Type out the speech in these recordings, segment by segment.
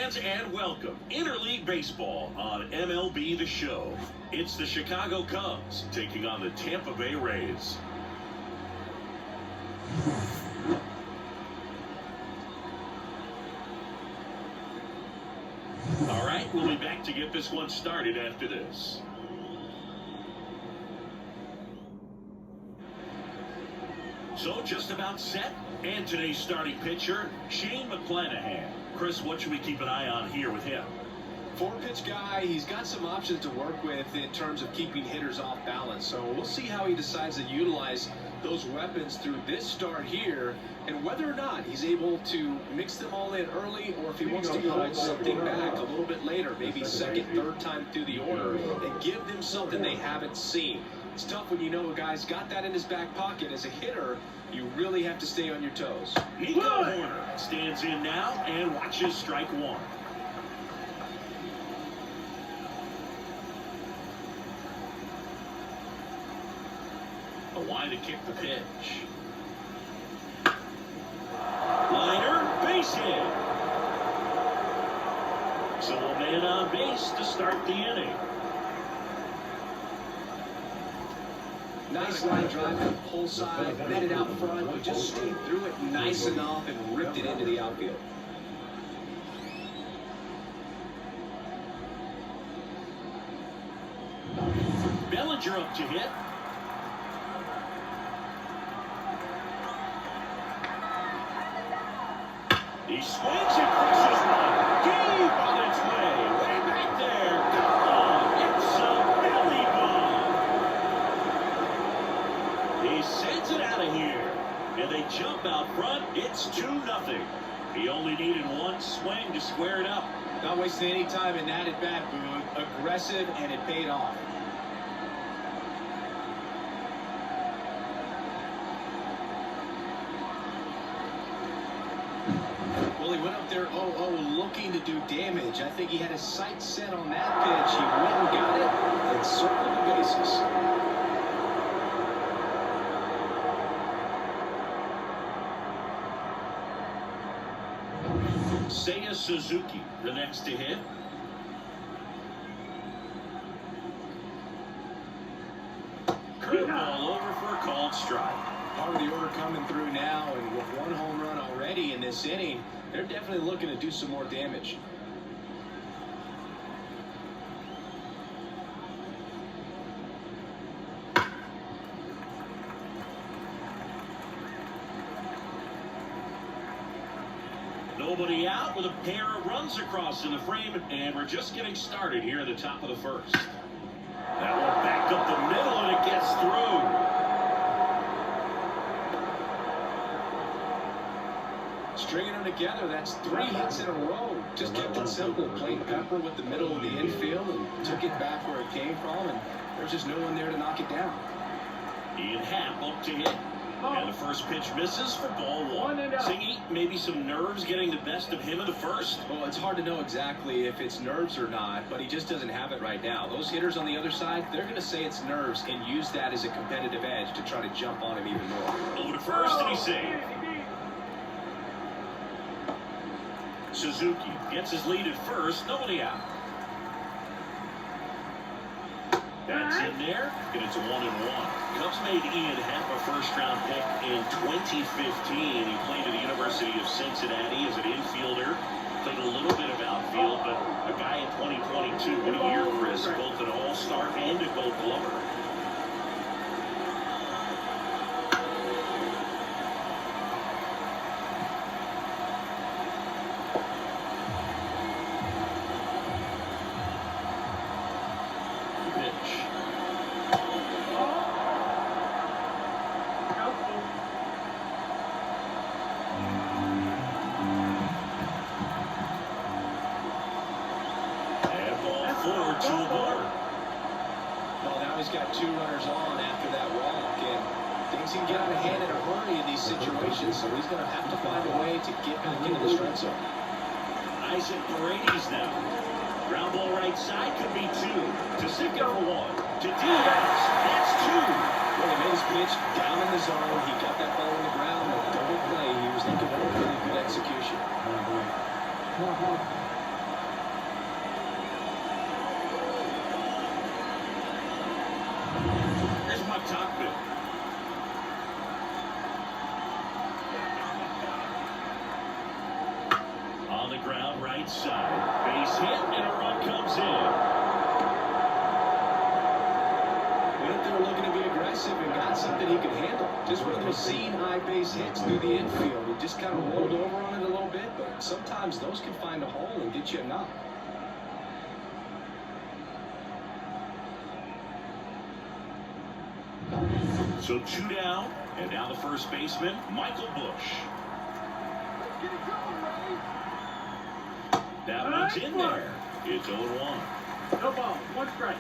fans, and welcome Interleague Baseball on MLB The Show. It's the Chicago Cubs taking on the Tampa Bay Rays. All right, we'll be back to get this one started after this. So just about set, and today's starting pitcher, Shane McClanahan. Chris, what should we keep an eye on here with him? Four-pitch guy, he's got some options to work with in terms of keeping hitters off balance. So we'll see how he decides to utilize those weapons through this start here, and whether or not he's able to mix them all in early, or if he wants to hold something back a little bit later, maybe second, third time through the order, and give them something they haven't seen. It's tough when you know a guy's got that in his back pocket. As a hitter, you really have to stay on your toes. Nico Horner stands in now and watches strike one. A wide to kick the pitch. Liner, base hit. So a man on base to start the inning. Nice line drive from the pull side, met it out front, but just stayed through it nice enough and ripped it into the outfield. Bellinger up to hit. He swings and crosses one. Deep on its way. Way back there. Come on. It's a belly bomb. He sends it out of here. And they jump out front. It's 2-0. He only needed one swing to square it up. Not wasting any time in that at bat, Boone. Aggressive, and it paid off. Well, he went up there 0-0 looking to do damage. I think he had his sights set on that pitch. He went and got it and circled the bases. Seiya Suzuki, the next to hit. Curveball over for a called strike. Part of the order coming through now, and with one home run already in this inning, they're definitely looking to do some more damage. Nobody out with a pair of runs across in the frame, and we're just getting started here at the top of the first. That one back up the middle, and it gets through. Stringing them together, that's 3 hits in a row. Just kept it simple. Played Pepper with the middle of the infield and took it back where it came from, and there's just no one there to knock it down. Ian Happ up to hit. And the first pitch misses for ball one. Singy, maybe some nerves getting the best of him in the first. Well, it's hard to know exactly if it's nerves or not, but he just doesn't have it right now. Those hitters on the other side, they're going to say it's nerves and use that as a competitive edge to try to jump on him even more. Over to first, and he's saved. Suzuki gets his lead at first, nobody out. That's in there, and it's a 1-1. Cubs made Ian Happ a first-round pick in 2015. He played at the University of Cincinnati as an infielder. Played a little bit of outfield, but a guy in 2022, what a year for us, both an all-star and a gold glover. Forward to a board. Well, now he's got 2 runners on after that walk, and things can get out of hand in a hurry in these situations, so he's going to have to find a way to get back into the strike zone. Isaac Paredes now. Ground ball right side, could be 2. Tasika for 1. To Diaz, that's 2. Well, he made his pitch down in the zone. He got that ball on the ground with double play. He was looking for a really good execution. Tuckman. On the ground, right side. Base hit, and a run comes in. Went there looking to be aggressive and got something he could handle. Just one of those seeing high base hits through the infield. He just kind of rolled over on it a little bit, but sometimes those can find a hole and get you a knock. So 2 down, and now the first baseman, Michael Bush. That one's in there. It's 0-1. No ball, 1 strike.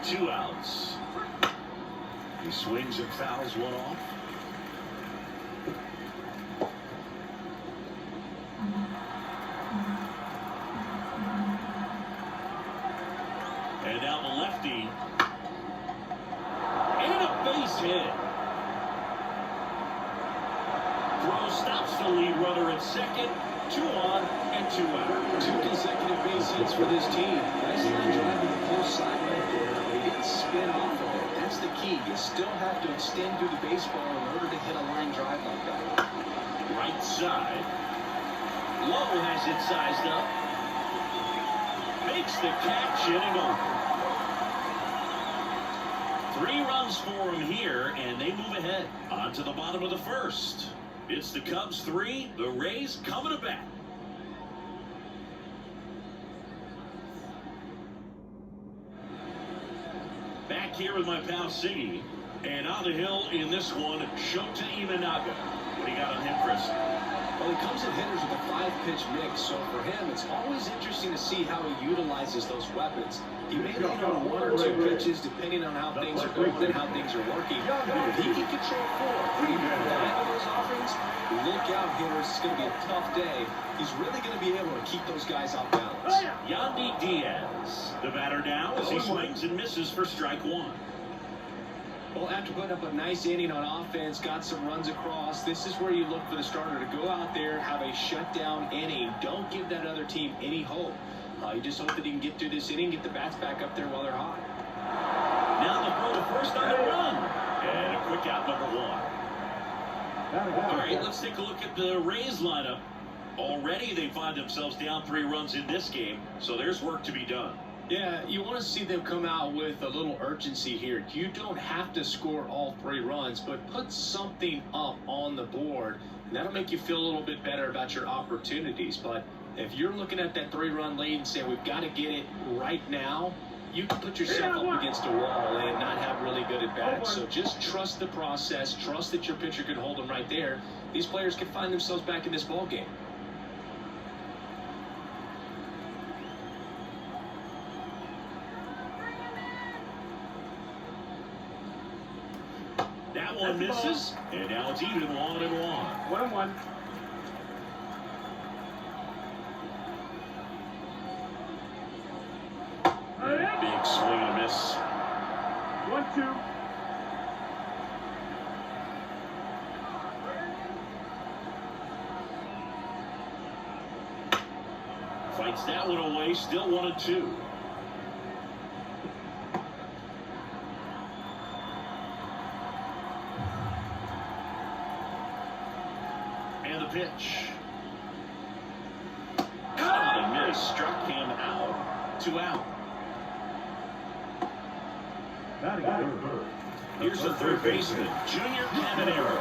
Two outs. He swings and fouls one off. And now the lefty. And a base hit. Throw stops the lead runner at second. 2 on and 2 out. 2 consecutive base hits for this team. Nice line drive to the close side right there. They didn't spin off of it. That's the key. You still have to extend through the baseball in order to hit a line drive like that. Right side. Lowe has it sized up. Makes the catch, inning over. 3 runs for him here, and they move ahead. On to the bottom of the first. It's the Cubs 3, the Rays coming to bat. Back here with my pal Siggy. And on the hill in this one, Shota Imanaga. What do you got on him, Chris? Well, he comes at hitters with a 5-pitch mix, so for him, it's always interesting to see how he utilizes those weapons. He may lean on 1 or 2 pitches depending on how things are going and how things are working. But if he can control 4, 3, 5 of those offerings, look out, hitters. It's going to be a tough day. He's really going to be able to keep those guys off balance. Yandy Diaz, the batter now as he swings and misses for strike 1. Well, after putting up a nice inning on offense, got some runs across, this is where you look for the starter to go out there, have a shutdown inning. Don't give that other team any hope. You just hope that he can get through this inning, get the bats back up there while they're hot. Now the throw to first on the run. And a quick out, number 1. All right, let's take a look at the Rays lineup. Already they find themselves down 3 runs in this game, so there's work to be done. Yeah, you want to see them come out with a little urgency here. You don't have to score all 3 runs, but put something up on the board, and that'll make you feel a little bit better about your opportunities. But if you're looking at that 3-run lead and saying we've got to get it right now, you can put yourself up against a wall and not have really good at-bats. So just trust the process. Trust that your pitcher can hold them right there. These players can find themselves back in this ball game. That one misses, and now it's even 1-1. 1-1. Big swing and a miss. 1-2. Fights that one away, still 1-2. And the pitch. Caught and missed, struck him out. 2 out. Here's the third baseman, Junior Caminero.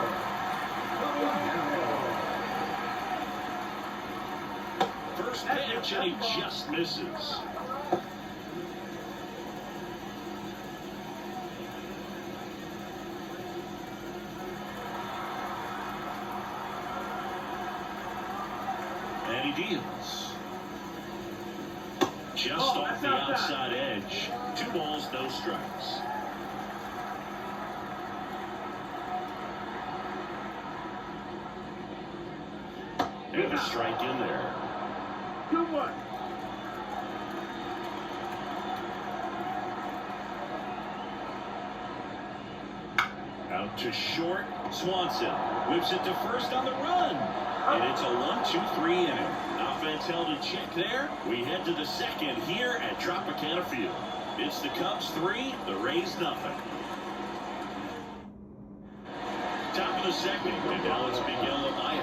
First pitch, and he just misses. And he deals. Just off the outside edge. 2 balls, no strikes. And a strike in there. 2-1. Out to short. Swanson whips it to first on the run. And it's a 1-2-3 inning. Offense held in check there. We head to the second here at Tropicana Field. It's the Cubs 3, the Rays nothing. Top of the second, and now it's Miguel Amaya.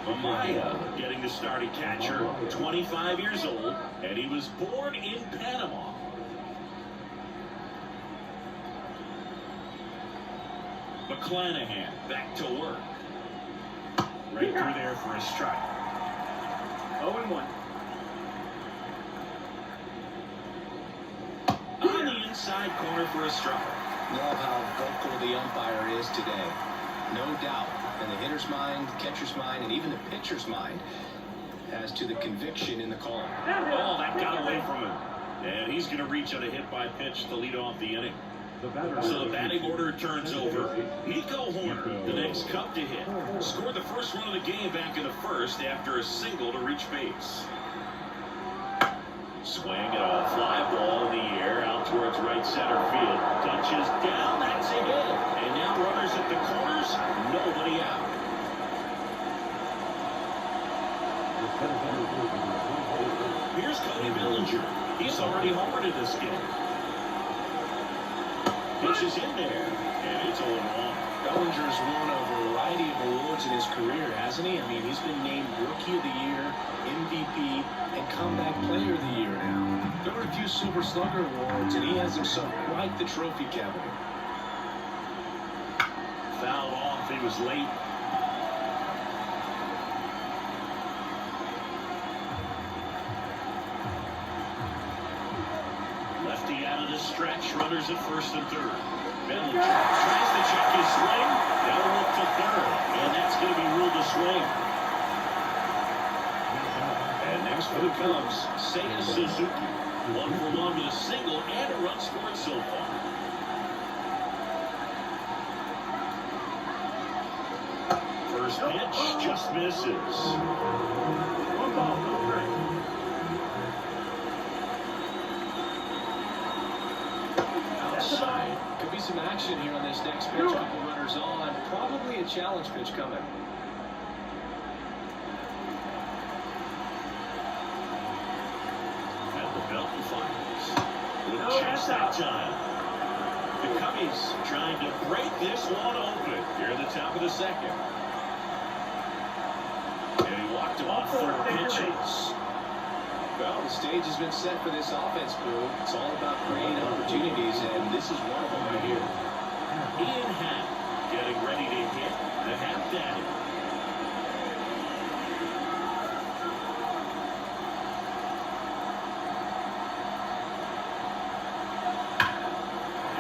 Amaya getting the starting catcher, 25 years old, and he was born in Panama. McClanahan back to work. Right through there for a strike. 0-1. On the inside corner for a strike. Love how vocal the umpire is today. No doubt. In the hitter's mind, catcher's mind, and even the pitcher's mind as to the conviction in the call. Oh, that got away from him. And he's going to reach on a hit by pitch to lead off the inning. So the batting order turns over. Nico Horner, the next Cub to hit. Scored the first run of the game back in the first after a single to reach base. Swing and a fly ball in the air out towards right center field. Touches down, that's a hit. And now runners at the corners, nobody out. Here's Cody Bellinger. He's already homered in this game. Pitch is in there, and it's 0-1. Bellinger's won a variety of awards in his career, hasn't he? I mean, he's been named Rookie of the Year, MVP, and Comeback Player of the Year now. There are a few Silver Slugger awards, and he has himself quite the trophy cabinet. Fouled off, he was late. Lefty out of the stretch, runners at first and third. Bellinger tries to check his swing. That'll look to third, and that's going to be ruled a swing. And next for the Cubs, Seiya Suzuki. 1 for 1 with a single and a run scored so far. First pitch just misses. 1 ball, no strike. Outside. Could be some action here on this next pitch. Couple runners on. Probably a challenge pitch coming. At the belt and fires. With chest that time. The Cubbies trying to break this one open here at the top of the second. And he walked him off 4 pitches. Well, the stage has been set for this offense, Boo. It's all about creating opportunities, and this is one of them right here. Ian Happ getting ready to hit the Happ Daddy.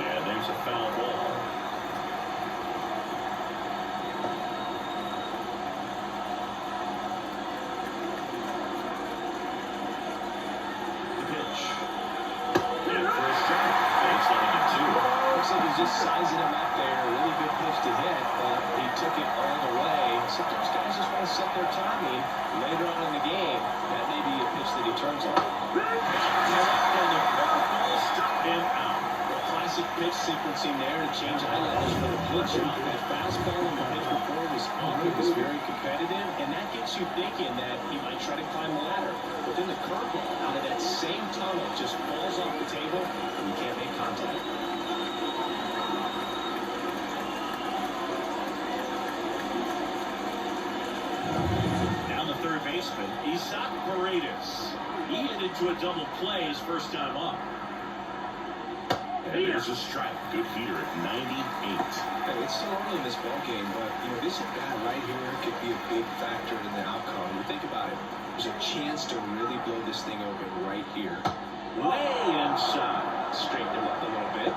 And there's a foul ball. Just sizing him up there, a really good pitch to hit, but he took it all the way. Sometimes guys just want to set their timing later on in the game. That may be a pitch that he turns on. And the ball struck him out. Classic pitch sequencing there to change eye levels for the pitcher. That fastball in the pitch before was on. It was very competitive, and that gets you thinking that he might try to climb the ladder. But then the curveball out of that same tunnel just falls off the table, and you can't make contact. Third baseman, Isaac Paredes. He hit into a double play his first time up. And there's a strike. Good heater at 98. Hey, it's still early in this ball game, but this at-bat right here could be a big factor in the outcome. You think about it. There's a chance to really blow this thing open right here. Way inside. Straighten him up a little bit.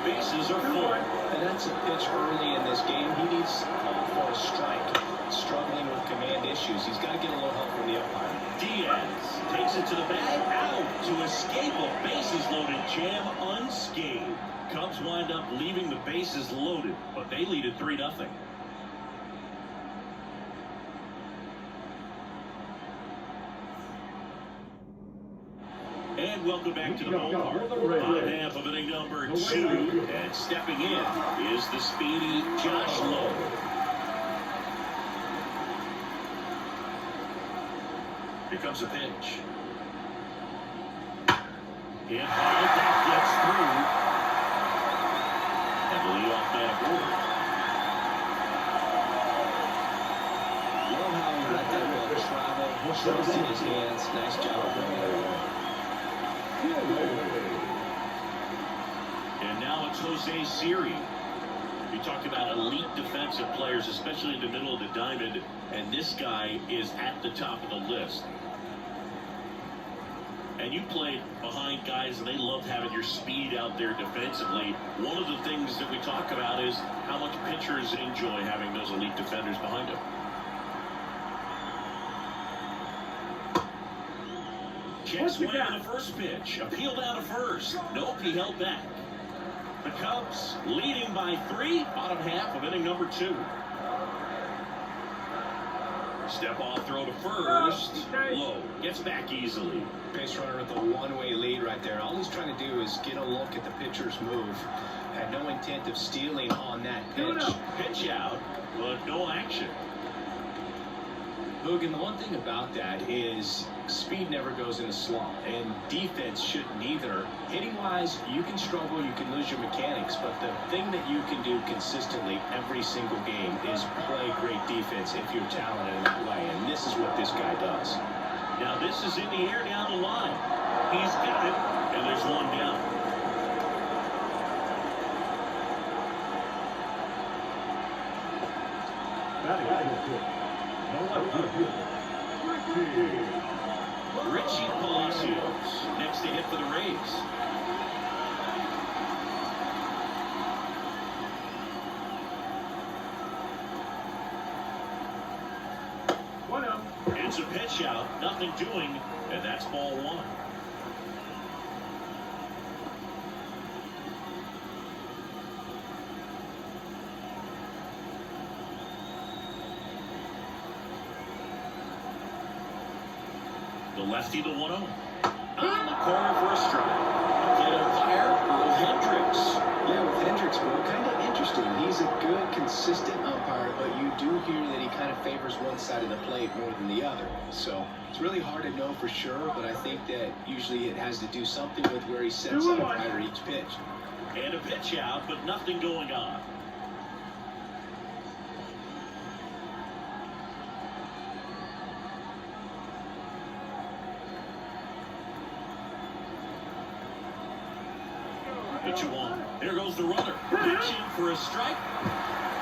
Bases are full. And that's a pitch early in this game. He needs for a strike. Struggling with command issues. He's got to get a little help from the umpire. Diaz takes it to the bag. Out to escape a bases loaded jam unscathed. Cubs wind up leaving the bases loaded, but they lead at 3-0. And welcome back to the ballpark. Bottom half of inning number 2. And stepping in is the speedy Josh Lowe. Here comes a pitch. Hit hard, that gets through. And the leadoff man aboard. Love how he let that ball travel. Shows in his hands. Nice job of bringing it away. And now it's Jose Siri. We talked about elite defensive players, especially in the middle of the diamond, and this guy is at the top of the list. And you played behind guys, and they loved having your speed out there defensively. One of the things that we talk about is how much pitchers enjoy having those elite defenders behind them. Check swing on the first pitch. Appeal down to first. Nope, he held back. The Cubs leading by 3. Bottom half of inning number 2. Step off throw to first. Low gets back easily. Base runner with a one-way lead right there. All he's trying to do is get a look at the pitcher's move. Had no intent of stealing on that pitch. Pitch out, but no action. Hogan, the one thing about that is speed never goes in a slump, and defense shouldn't either. Hitting-wise, you can struggle, you can lose your mechanics, but the thing that you can do consistently every single game is play great defense if you're talented in that way, and this is what this guy does. Now this is in the air down the line. He's got it, and there's one down. Richie Palacios next to hit for the Rays. It's a pitch out, nothing doing, and that's ball 1. The lefty, the 1-0. On the corner for a strike. Plate umpire, Hendricks. Yeah, with Hendricks, well, kind of interesting. He's a good, consistent umpire, but you do hear that he kind of favors one side of the plate more than the other. So it's really hard to know for sure, but I think that usually it has to do something with where he sets up umpire each pitch. And a pitch out, but nothing going on. Pitch 1. There goes the runner. Pitching for a strike.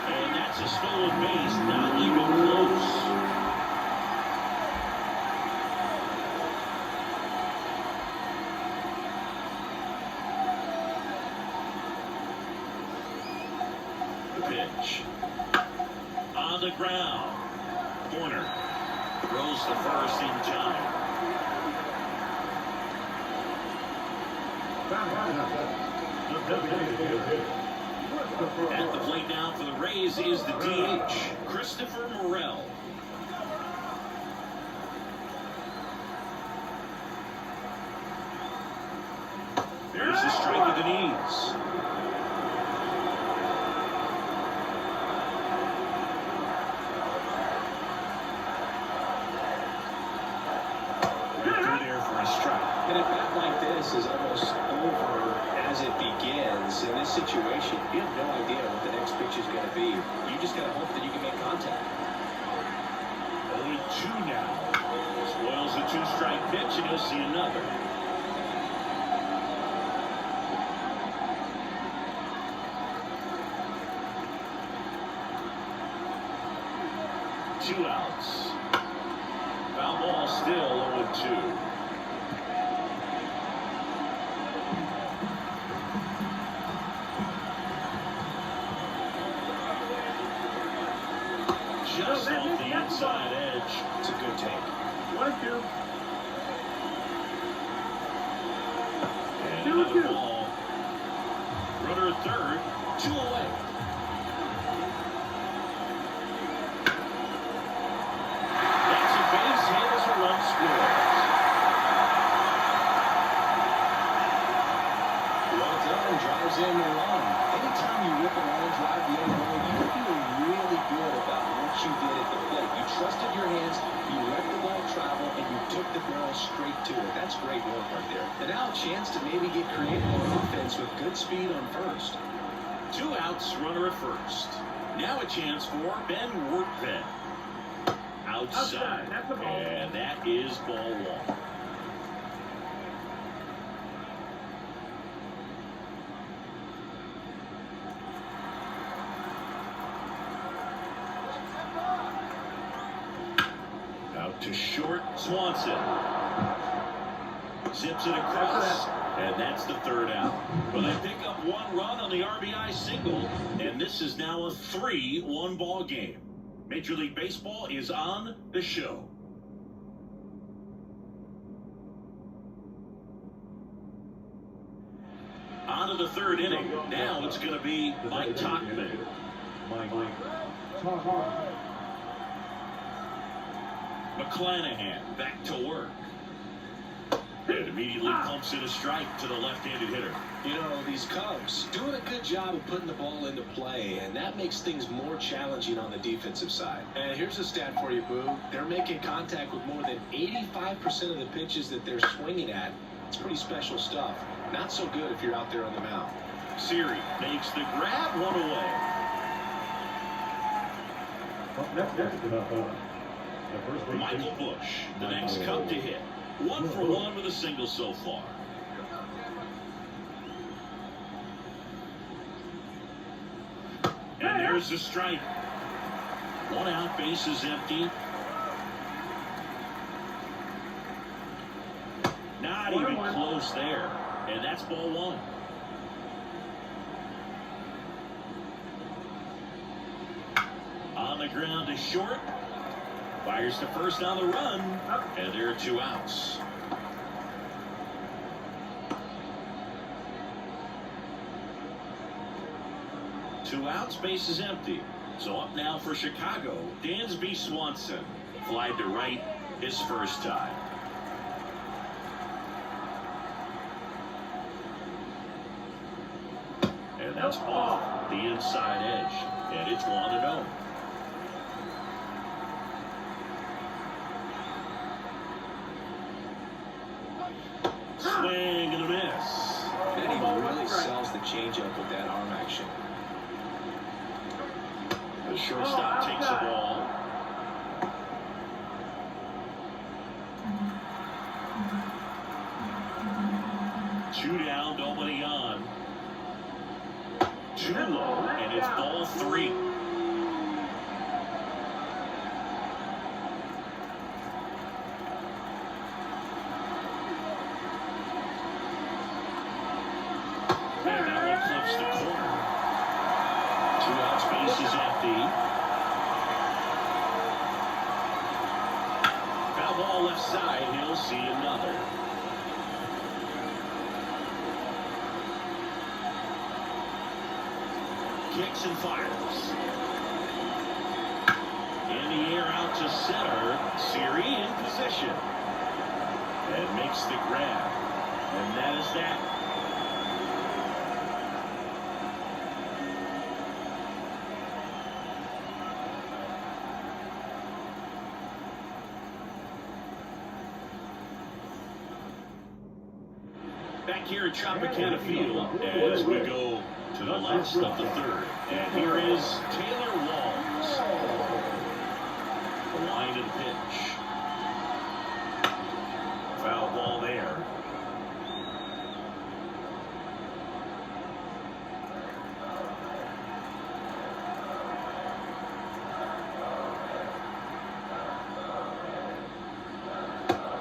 And that's a stolen base. Not even close. The pitch. On the ground. Corner. Throws the first in time. At the plate now for the Rays is the DH, Christopher Morel. There's the strike of the knees. Right through there for a strike. And a bat like this is almost over as it begins. In this situation, you have no idea what the next pitch is going to be. You just got to hope that you can make contact. 0-2 now. Spoils the 2-strike pitch, and you'll see another. Two outs. Foul ball still 0-2. Just off the inside edge. It's a good take. 1-2. And another ball. Runner at third. 2 away. That's a base hit as a run scores. brings in the run. Anytime you rip a line drive the other way, you feel really good about what you did at the plate. You trusted your hands, you let the ball travel, and you took the barrel straight to it. That's great work right there. And now a chance to maybe get creative on offense with good speed on first. 2 outs, runner at first. Now a chance for Ben Workman. Outside. That's the ball. And that is ball 1. Out to short, Swanson. Zips it across, and that's the 3rd out. Well, they pick up 1 run on the RBI single, and this is now a 3-1 ball game. Major League Baseball is on the show. On to the 3rd inning. Now it's going to be Mike Tauchman. McClanahan back to work. And immediately pumps in a strike to the left-handed hitter. You know, these Cubs doing a good job of putting the ball into play, and that makes things more challenging on the defensive side. And here's a stat for you, Boo. They're making contact with more than 85% of the pitches that they're swinging at. It's pretty special stuff. Not so good if you're out there on the mound. Siri makes the grab, 1 away. Michael Bush, the next Cub to hit. 1 for 1 with a single so far. And there's the strike. 1 out, base is empty. Not even close there. And that's ball 1. On the ground to short. Fires to first on the run. And there are 2 outs. Two outs, base is empty. So up now for Chicago, Dansby Swanson. Fly to right, his first time. And that's off the inside edge. And it's 1-0. Swing and a miss. And he really sells the changeup with that arm action. The shortstop takes the ball. Two down, nobody on. Too low, and it's ball 3. And that one flips the corner. 2 outs, base is empty. Foul ball left side, he'll see another. Kicks and fires. In the air out to center. Siri in position. And makes the grab. And that is that. Back here at Tropicana Field as we go to the last of the 3rd. And here is Taylor Walls. The line and pitch. Foul ball there.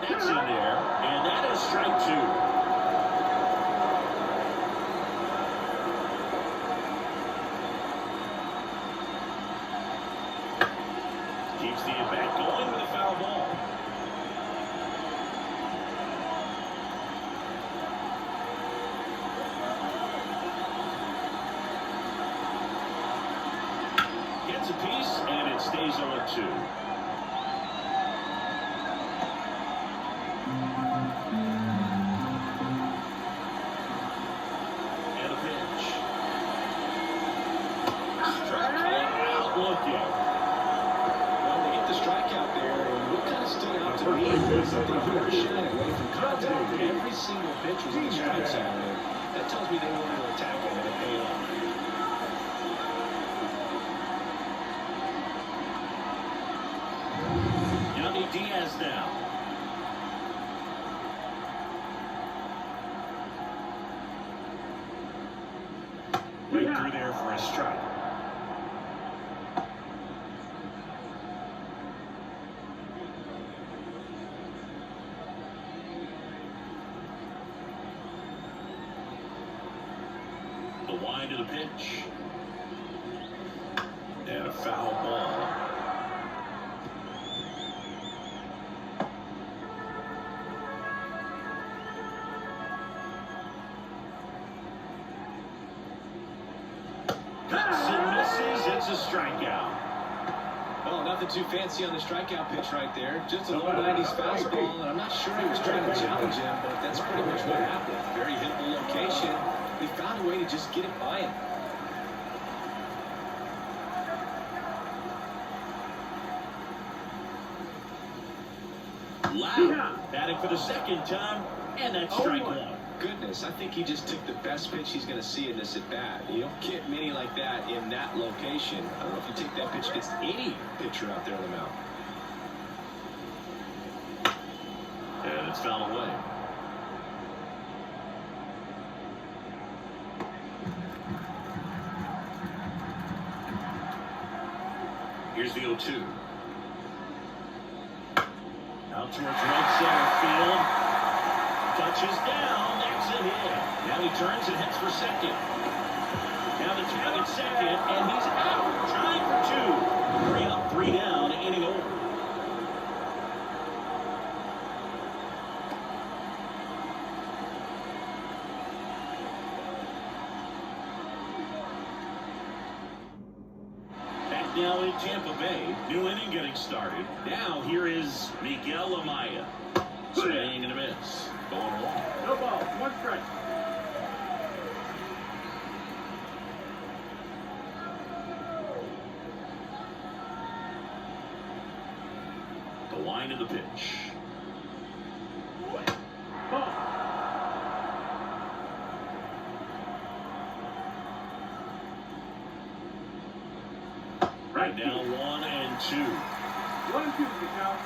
That's in there, and that is strike 2. Keeps the at-bat going with a foul ball. Gets a piece, and it stays 0-2. And a pitch. were shying away from contact. Every single pitch was in the strike zone. And that tells me they wanted to attack him, and it paid off. Yandy Diaz now. Right through there for a strike. The wind of the pitch. And a foul ball. Cuts and misses. It's a strikeout. Well, nothing too fancy on the strikeout pitch right there. Just a low 90s fastball, and I'm not sure he was trying to challenge him, but that's pretty much what happened. Very hittable location. He found a way to just get it by him. Loud. Batting for the second time, and that's strike one. Goodness, I think he just took the best pitch he's going to see in this at-bat. You don't get many like that in that location. I don't know if you take that pitch against any pitcher out there on the mound. And it's fouled away. Here's the 0-2. Out towards right center field. Touches down. That's a hit. Now he turns and heads for second. Now the tag at second, and he's out. Trying for 2. 3 up, 3 down, inning over. Back now in Tampa Bay. New inning getting started. Now here is Miguel Amaya. Swing and a miss. Going long. No ball. 1 strike. The line of the pitch. Ball. Right now 1 and 2. 1 and 2 is the count.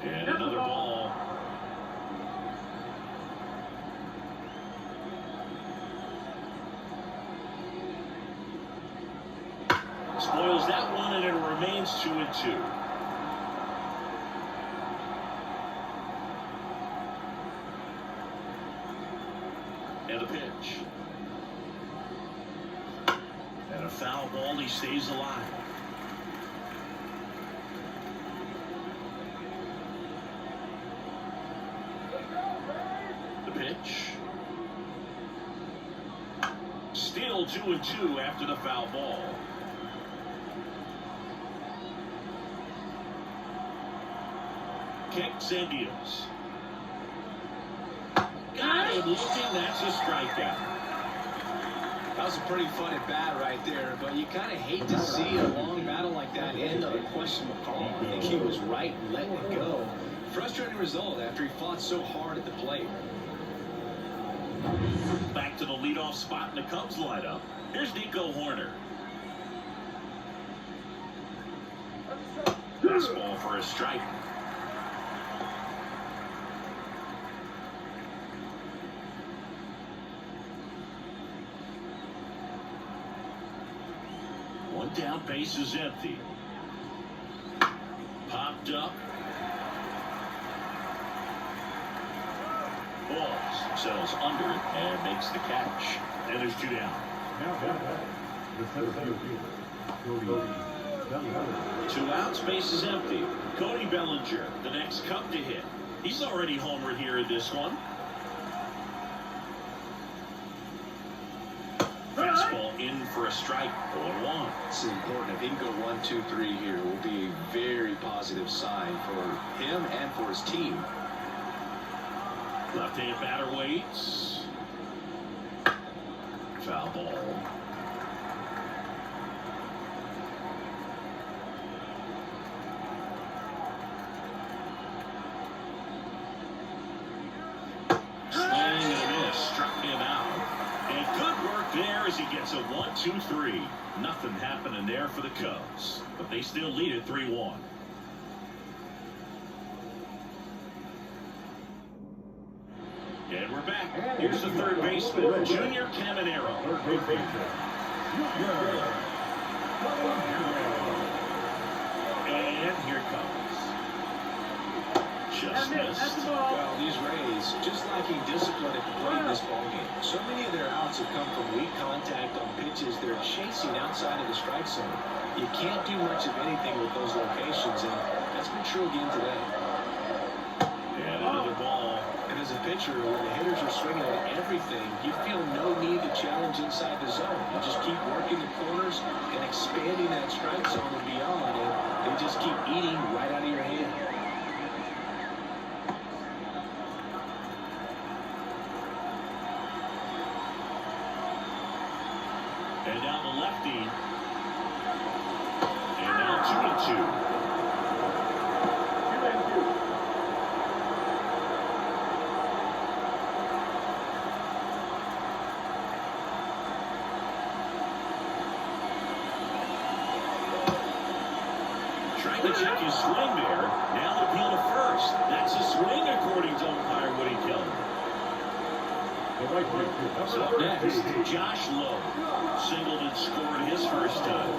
And another ball. Spoils that one, and it remains 2 and 2. And a pitch. And a foul ball. He stays alive. The pitch. Still 2 and 2 after the foul ball. Kicks and deals. Got him looking. That's a strikeout. That was a pretty fun at-bat right there, but you kind of hate to see a long battle like that end on a questionable call. I think he was right letting it go. Frustrating result after he fought so hard at the plate. Back to the leadoff spot in the Cubs lineup. Here's Nico Horner. Fastball for a strike. One down, base is empty. Popped up. Balls, settles under it and makes the catch. And there's 2 down. 2 outs, base is empty. Cody Bellinger, the next Cub to hit. He's already homered here in this one. Fastball in for a strike. 0-1. It's important. If he can go 1, 2, 3 here, it will be a very positive sign for him and for his team. Left-hand batter waits. foul ball. Swing and a miss. Struck him out. And good work there as he gets a 1-2-3. Nothing happening there for the Cubs, but they still lead it 3-1. And we're back. Here's the third baseman, Junior Caminero. And here comes. Just missed. Well, these Rays just lacking discipline at the plate in this ballgame. So many of their outs have come from weak contact on pitches they're chasing outside of the strike zone. You can't do much of anything with those locations, and that's been true again today. And another ball. And as a pitcher, when the hitters are swinging at everything, you feel no need to challenge inside the zone. You just keep working the corners and expanding that strike zone and beyond, and they just keep eating right out of your hand. And down the lefty. And now 2-2. Trying to check his swing there. Now appeal to first. That's a swing according to umpire Woody Keller. So up next, Josh Lowe. Singled and scored his first time.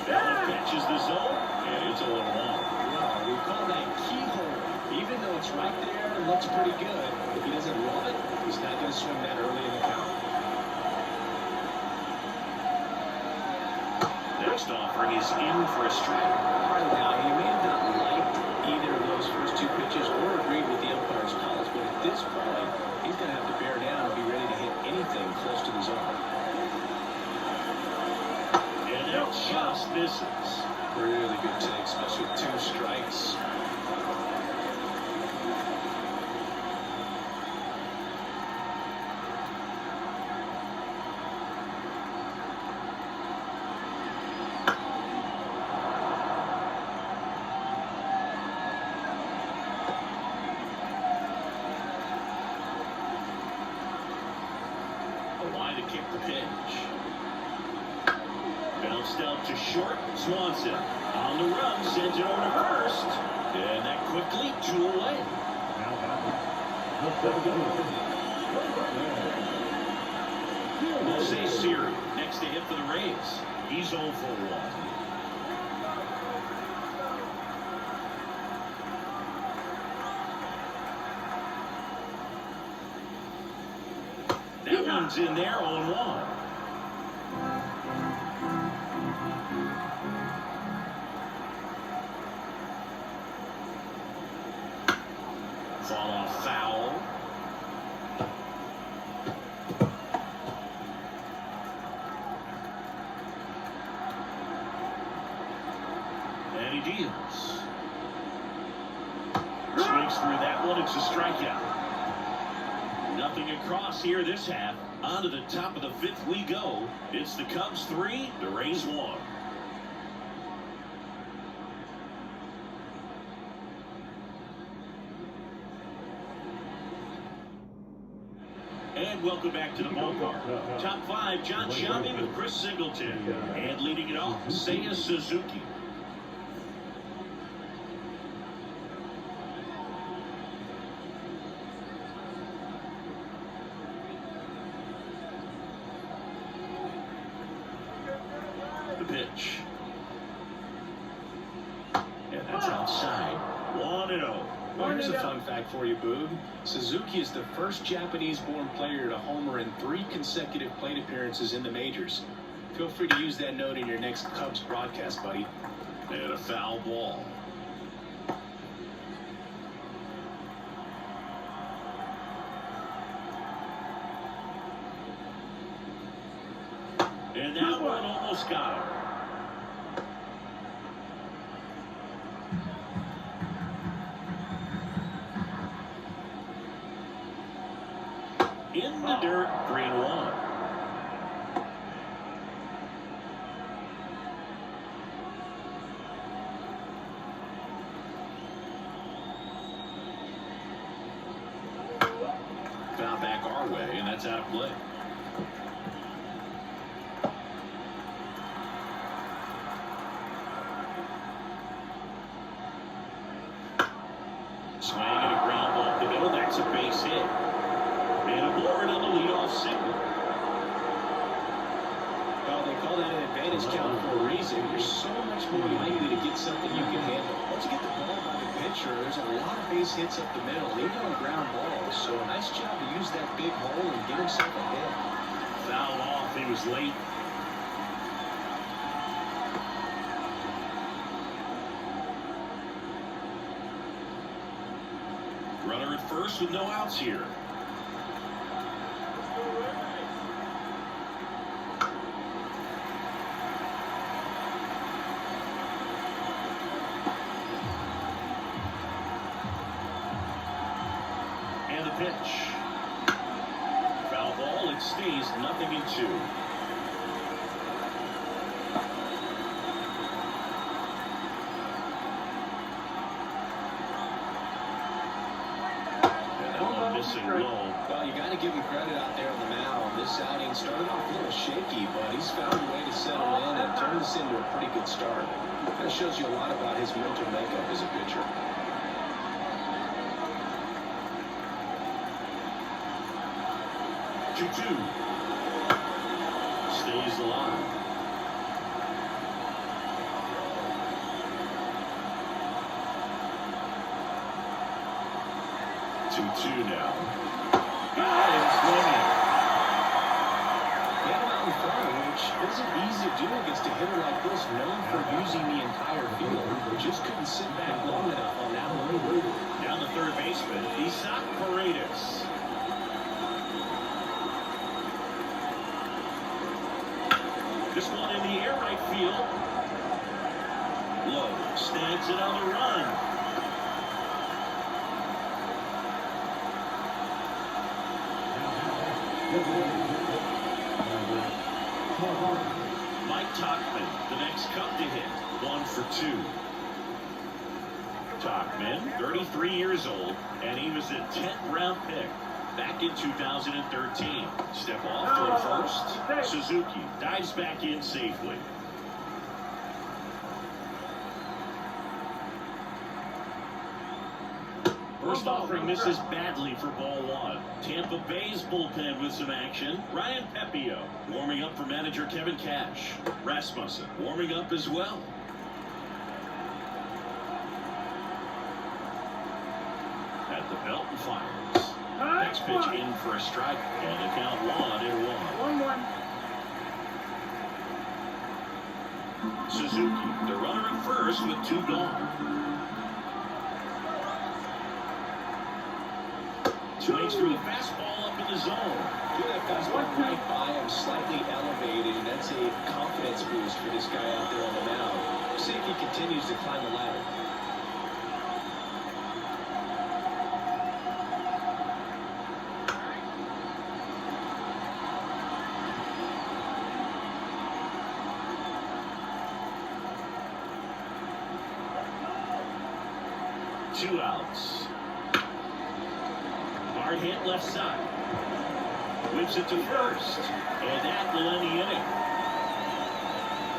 That catches the zone, and it's 0-1. Well, we call that keyhole. Even though it's right there and looks pretty good, if he doesn't love it, he's not going to swing that early in the count. Next offering is in for a strike. Now, he may have not liked either of those first two pitches or agreed with the umpire's calls, but at this point, he's going to have to bear down and be ready to hit anything close to the zone. And that just misses. Really good take, especially with 2 strikes. To kick the pitch. Bounced out to short. Swanson on the run, sends it over to first. And that quickly 2 away. Jose Siri next to hit for the Rays. He's 0 for 1. That one's in there on 1. Fall off foul. And he deals. Swings through that one. It's a strikeout. Nothing across here this half. On to the top of the 5th we go. It's the Cubs 3, the Rays 1. And welcome back to the ballpark. Top 5, John Shelby with Chris Singleton. And leading it off, Seiya Suzuki. Pitch. And that's outside. 1-0. Well, here's a fun fact for you, Boog. Suzuki is the first Japanese-born player to homer in 3 consecutive plate appearances in the majors. Feel free to use that note in your next Cubs broadcast, buddy. And a foul ball. And that one almost got him. In the dirt, 3-1. Foul back our way, and that's out of play. Swing and a ground ball up the middle. That's a base hit. And a board on the leadoff single. Well, they call that an advantage count for a reason. You're so much more likely to get something you can handle. Once you get the ball by the pitcher, there's a lot of base hits up the middle, even on ground balls. So a nice job to use that big hole and get himself a hit. Foul off. He was late. Runner at first with no outs here. And the pitch. Foul ball. It stays 0-2. Missing low. Well, you got to give him credit out there on the mound. This outing started off a little shaky, but he's found a way to settle in and turn this into a pretty good start. That shows you a lot about his mental makeup as a pitcher. 2-2. Stays alive. Now. Got him swinging. Get him out in front, which isn't easy to do against a hitter like this, known for using the entire field. Just couldn't sit back long enough on that one. Down the third baseman, Isaac Paredes. This one in the air, right field. Low, stands it on the run. Mike Tauchman, the next cup to hit, 1 for 2. Tauchman, 33 years old, and he was a 10th round pick back in 2013. Step off throw first. Suzuki dives back in safely. First offering misses badly for ball 1. Tampa Bay's bullpen with some action. Ryan Pepio warming up for manager Kevin Cash. Rasmussen warming up as well. At the belt and fires. Next pitch in for a strike. And the count 1-1. 1-1. Suzuki, the runner at first with 2 gone. Swings through the fastball up in the zone. Get that fastball right by him, slightly elevated, and that's a confidence boost for this guy out there on the mound. See if he continues to climb the ladder. Two outs. Hard hit left side. Whips it to first. And that will end the inning.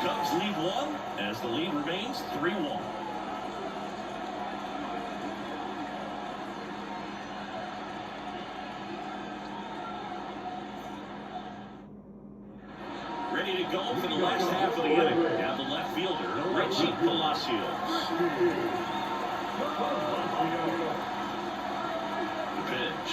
Cubs lead 1 as the lead remains 3-1. Ready to go for the last half of the inning. Down the left fielder, Richie Palacios. The pitch.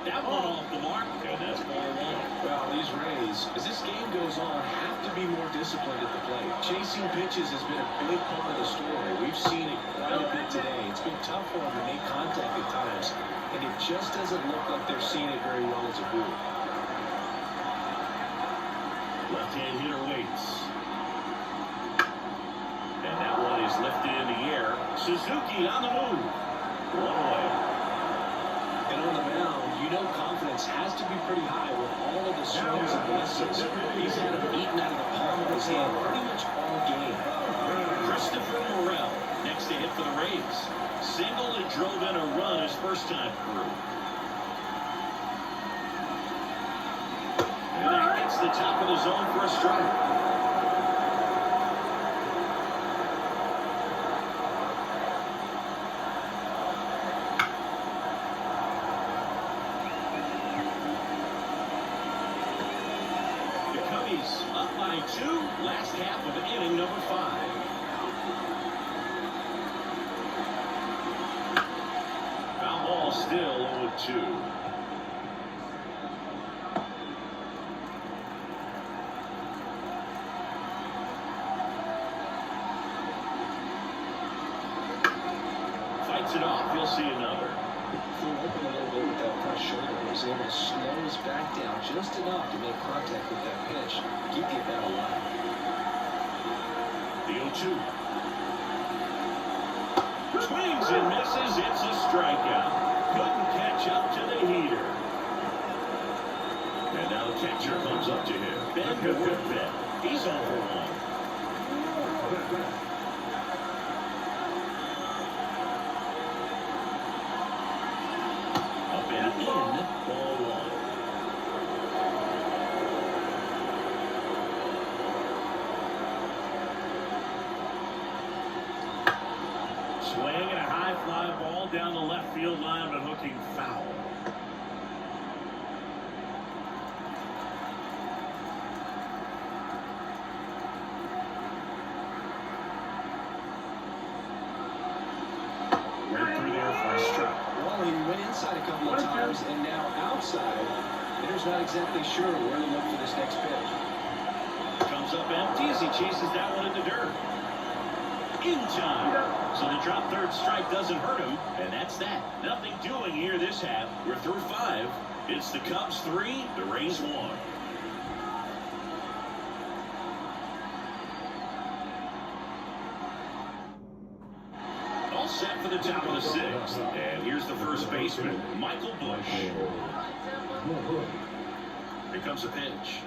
That one off the mark, and that's ball 1. Well, these Rays, as this game goes on, have to be more disciplined at the plate. Chasing pitches has been a big part of the story. We've seen it quite a bit today. It's been tough for them to make contact at times, and it just doesn't look like they're seeing it very well as a group. Left-hand hitter waits. And that one is lifted in the air. Suzuki on the move. 1 away. And on the mound, pretty high with all of the swings and misses. He's had them eaten out of the palm of his hand pretty much all game. Christopher Morel next to hit for the Rays. Single and drove in a run his first time through. And that hits the top of the zone for a strike. Up by 2, last half of inning number 5. Foul ball still 0-2. Fights it off, he'll see another. Flew open a little bit with that front shoulder. Was able to slow his back down just enough to make contact with that pitch. Keep the bat alive. The 0-2. Swings and misses. It's a strikeout. Couldn't catch up to the heater. And now the catcher comes up to him. Ben Woodford. He's on for 1. Swing and a high fly ball down the left field line, but hooking foul. Right through there for a strike. Well, he went inside a couple of times and now outside. Hitter's not exactly sure where to look for this next pitch. Comes up empty as he chases that one in the dirt. In time. So the drop third strike doesn't hurt him, and that's that. Nothing doing here this half. We're through 5. It's the Cubs 3, the Rays 1. All set for the top of the 6th. And here's the first baseman, Michael Bush. Here comes a pitch.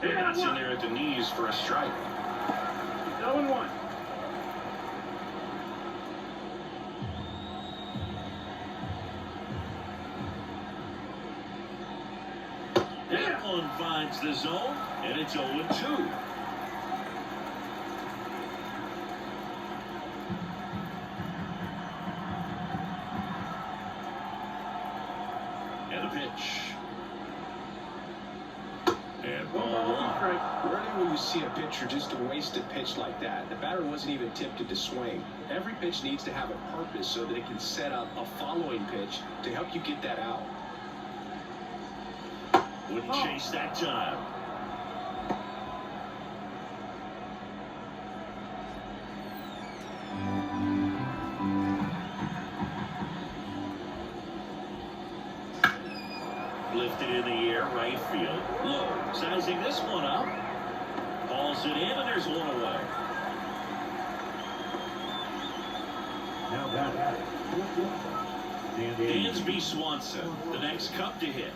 And that's in there at the knees for a strike. 0-1. That one finds the zone, and it's 0-2. And the pitch. And ball 1. Rarely will you see a pitcher just waste a pitch like that. The batter wasn't even tempted to swing. Every pitch needs to have a purpose so that it can set up a following pitch to help you get that out. Wouldn't chase that time. Lifted in the air, right field. Low, sizing this one up. Hauls it in, and there's one away. Now that. Dansby Swanson, the next Cub to hit.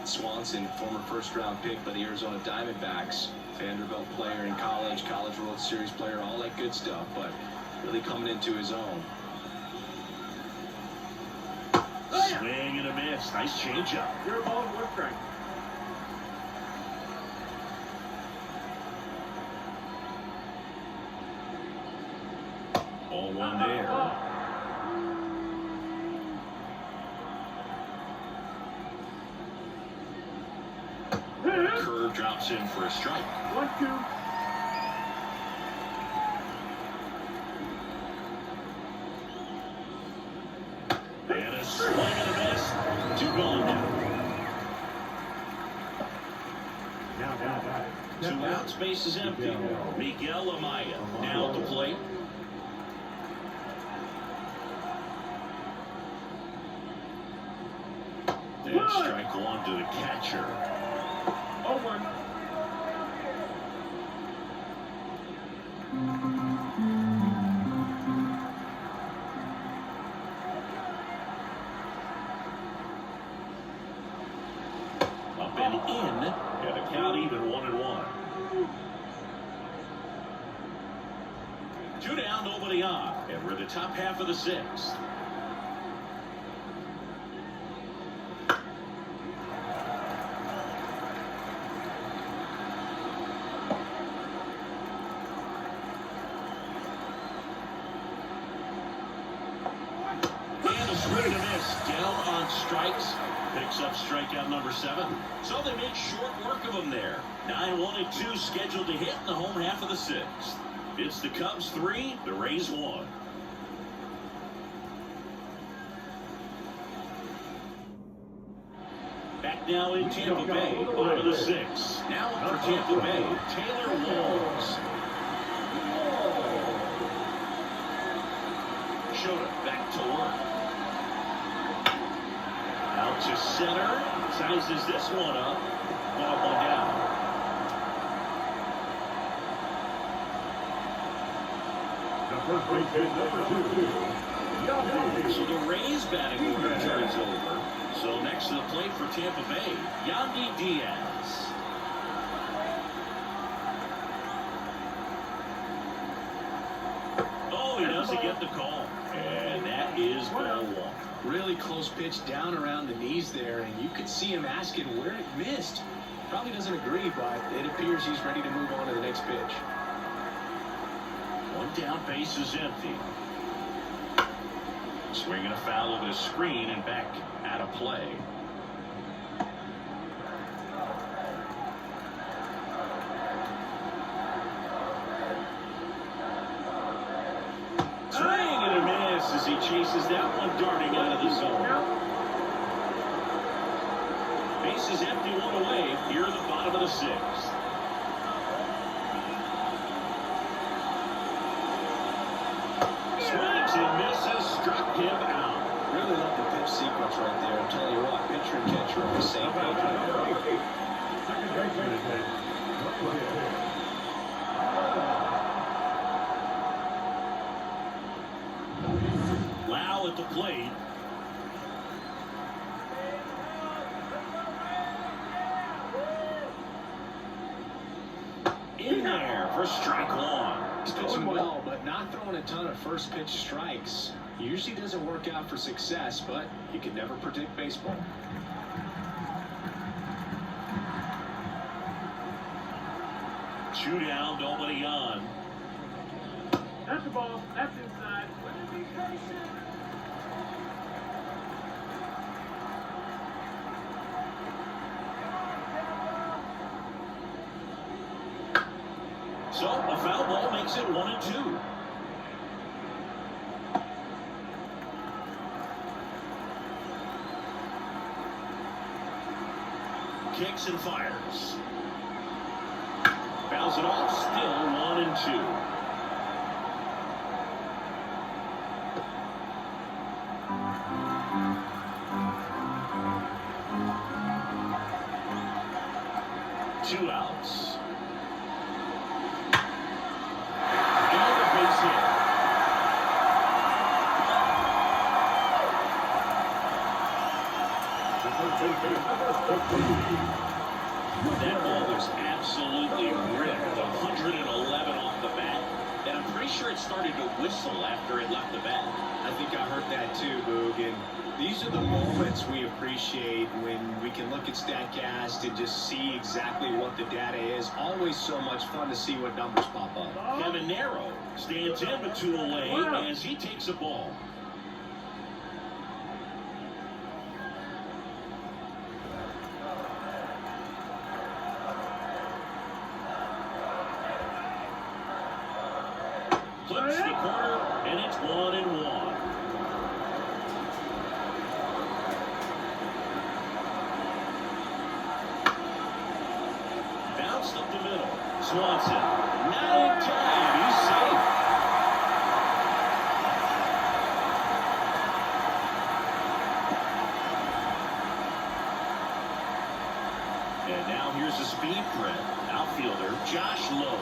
Swanson, former first-round pick by the Arizona Diamondbacks, Vanderbilt player in college, College World Series player, all that good stuff, but really coming into his own. Swing and a miss. Nice changeup. Your ball, 1 strike. Ball 1 there. Curve drops in for a strike. 1-2. And a swing and a miss. 2 gone now. Now. 2 outs, base is empty. Miguel Amaya now at the plate. And strike 1 to the catcher. 0-1. and in, and a count even 1-1. 2 down, nobody on, and we're in the top half of the 6th. And a swing and a miss, down on strikes. Picks up strikeout number 7. So they make short work of him there. 9-1-2 scheduled to hit in the home half of the 6th. It's the Cubs 3, the Rays 1. Back now in Tampa Bay, bottom of the 6th. Now up for Tampa Bay, Taylor Walls. Shota back to work. Out to center. Sizes this one up. 1 down. First baseman, number 2. So the Rays batting order turns over. So next to the plate for Tampa Bay, Yandy Diaz. Oh, he doesn't get the call. And that is ball 1. Really close pitch down around the knees there, and you could see him asking where it missed. Probably doesn't agree, but it appears he's ready to move on to the next pitch. 1 down, base is empty. Swinging a foul over the screen and back out of play. Swing and a miss as he chases that one darting out of the zone. Base is empty, 1 away here in the bottom of the 6th. Swings and misses, struck him out. Really love the pitch sequence right there. I'm telling you what, pitcher and catcher are the same page right there. Second baseman is Lau at the plate. In there for strike 1. He's pitching well, but not throwing a ton of first pitch strikes. Usually doesn't work out for success, but you can never predict baseball. Two down, nobody on. That's the ball. That's inside. So a foul ball makes it 1-2. Kicks and fires. Fouls it off, still 1-2. Two outs. And a base hit. That ball was absolutely ripped. 111 off the bat. And I'm pretty sure it started to whistle after it left the bat. I think I heard that too, Boog. And these are the moments we appreciate when we can look at StatCast and just see exactly what the data is. Always so much fun to see what numbers pop up. Caminero stands in but 2 away as he takes a ball. Flips the corner, and it's 1-1. Bounced up the middle. Swanson, not in time. He's safe. And now here's a speed threat. Outfielder Josh Lowe.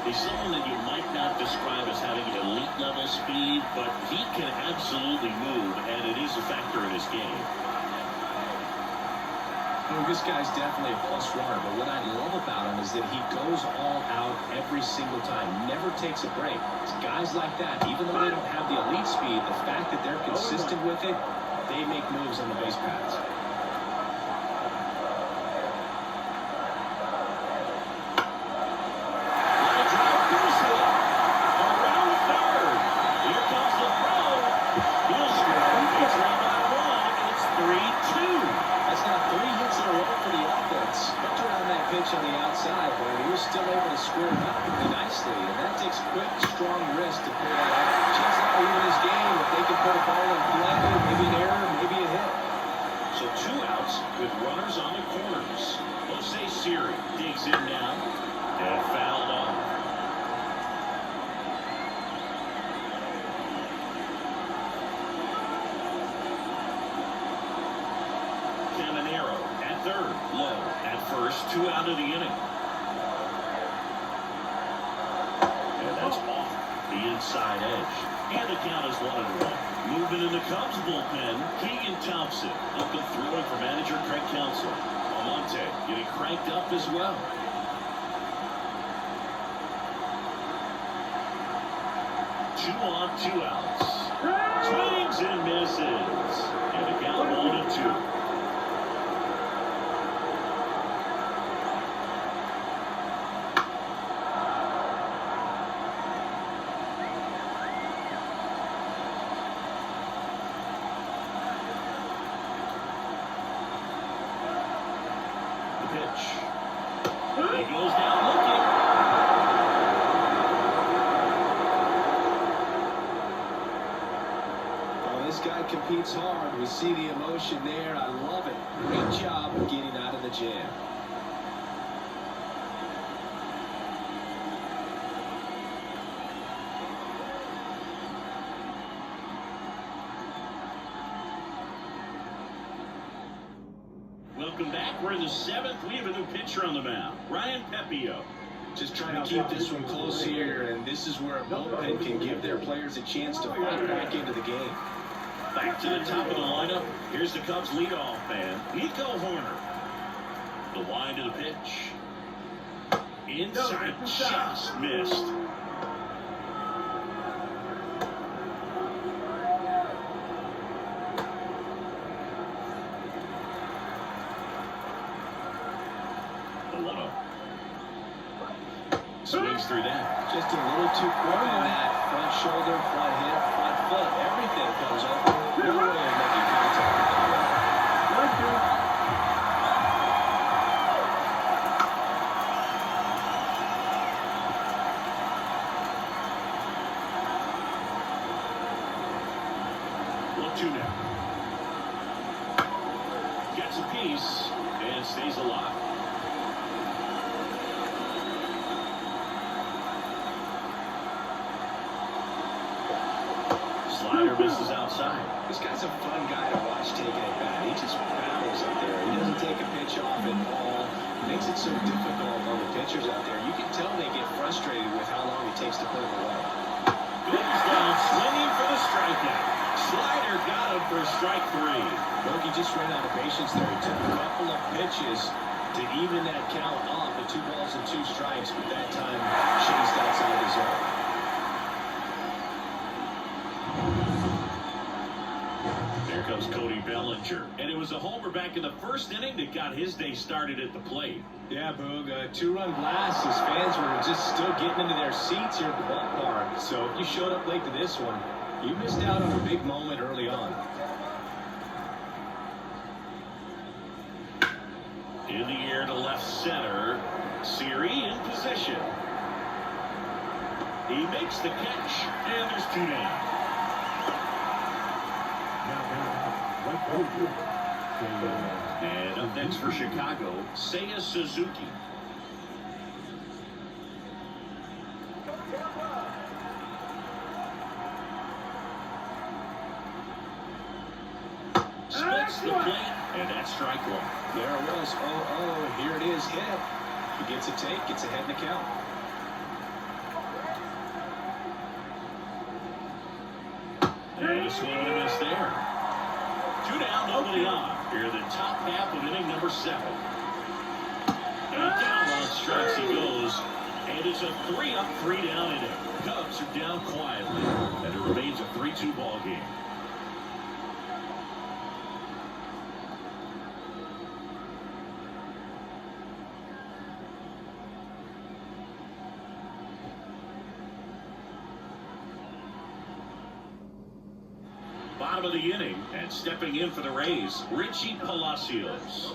He's someone that you might not describe as having elite level speed, but he can absolutely move, and it is a factor in his game. Well, this guy's definitely a plus runner, but what I love about him is that he goes all out every single time, never takes a break. It's guys like that, even though they don't have the elite speed, the fact that they're consistent with it, they make moves on the base paths. Pitch on the outside, but he was still able to square it up pretty nicely, and that takes quick, strong wrist to pull that off. Chance now even his game, if they can put a ball in play, maybe an error, maybe a hit. So 2 outs with runners on the corners. Jose Siri digs in now and fouled off. Caminero at third, low at first, 2 out of the inning. And that's off the inside edge. And the count is 1-1. Moving in the Cubs bullpen, Keegan Thompson looking through it for manager Craig Counsell. Almonte getting cranked up as well. Two on, 2 outs. Swings and misses. And the count 1-2. Pitch. He goes down looking. Well, this guy competes hard. We see the emotion there. I love it. Great job of getting out of the jam. Welcome back. We're in the 7th. We have a new pitcher on the mound, Ryan Pepio. Just trying to keep this one close here, and this is where a bullpen can give their players a chance to fight back into the game. Back to the top of the lineup. Here's the Cubs leadoff man, Nico Horner. The wind to the pitch. Inside, just missed. Swings through that. Just a little too quick on that. Front shoulder, front hip, front foot. Everything comes over. No way of making contact with the ball. Two now. Gets a piece and stays alive. Slider misses outside. This guy's a fun guy to watch taking it back. He just battles up there. He doesn't take a pitch off at all. Makes it so difficult on the pitchers out there. You can tell they get frustrated with how long it takes to put him away. Goes down swinging for the strikeout. Slider got him for strike 3. Bogey just ran out of patience there. He took a couple of pitches to even that count up at 2 balls and 2 strikes, but that time chased outside the zone. There comes Cody Bellinger. And it was a homer back in the 1st inning that got his day started at the plate. Yeah, Boog, a 2-run blast. His fans were just still getting into their seats here at the ballpark. So if you showed up late to this one, you missed out on a big moment early on. In the air to left center. Siri in position. He makes the catch, and there's 2 down. And up next for Chicago, Seiya Suzuki. Splits the plate, and that's strike 1. There it was. Oh, here it is. Hit. He gets a take. Gets ahead in the count. And a swing and a miss there. 2 down, nobody on. Here the top half of inning number 7. And down on strikes he goes. And it's a 3-up, 3-down inning. Cubs are down quietly. And it remains a 3-2 ball game. Bottom of the inning, and stepping in for the Rays, Richie Palacios.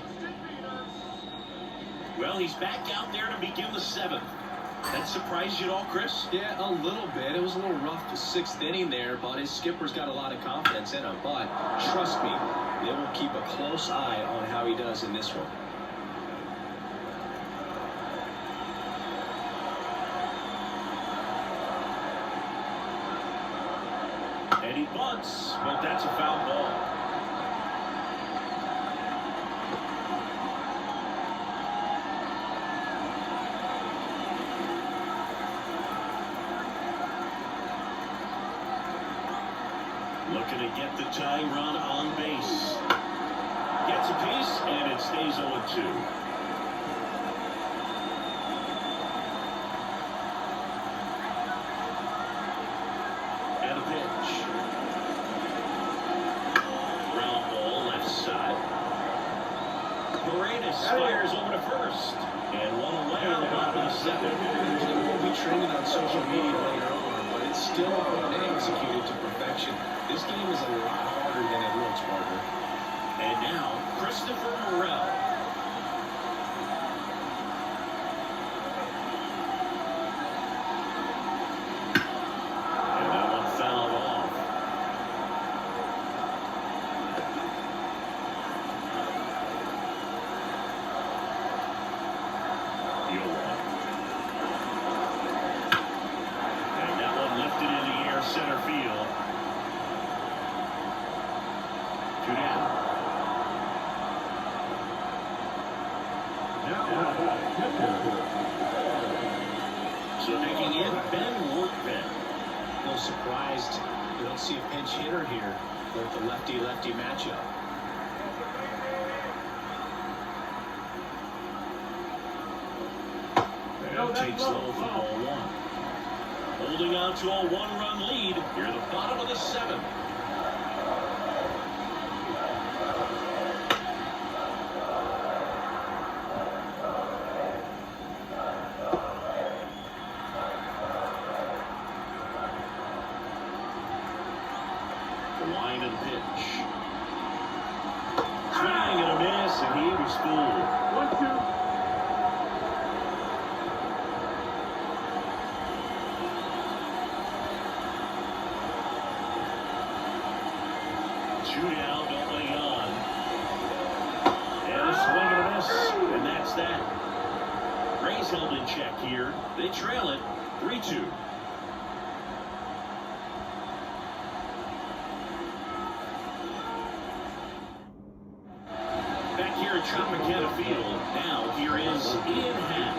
Well, he's back out there to begin the 7th. That surprised you at all, Chris? Yeah, a little bit. It was a little rough the 6th inning there, but his skipper's got a lot of confidence in him. But trust me, they will keep a close eye on how he does in this one. And he bunts, but that's a foul ball. Looking to get the tying run on base. Gets a piece, and it stays 0-2. And a pitch. Ground ball left side. Paredes fires over to first. And one away on the bottom of the 7th. It will be trending on social media later on, but it's still executed to perfection. This game is a lot harder than it looks, partner. And now, Christopher Morel. And that one fouled off. And that one lifted in the air, center field. 2 down. So taking in Ben Workman. No surprised you don't see a pinch hitter here with the lefty-lefty matchup. And takes low for ball 1. Holding on to a 1-run lead. Here the bottom of the 7th. Line and pitch. Swing and a miss, and he was fooled. 1-2. Two down, nobody on. And a swing and a miss, and that's that. Rays held in check here. They trail it 3-2. Back here at Tropicana Field, now here is Ian Happ.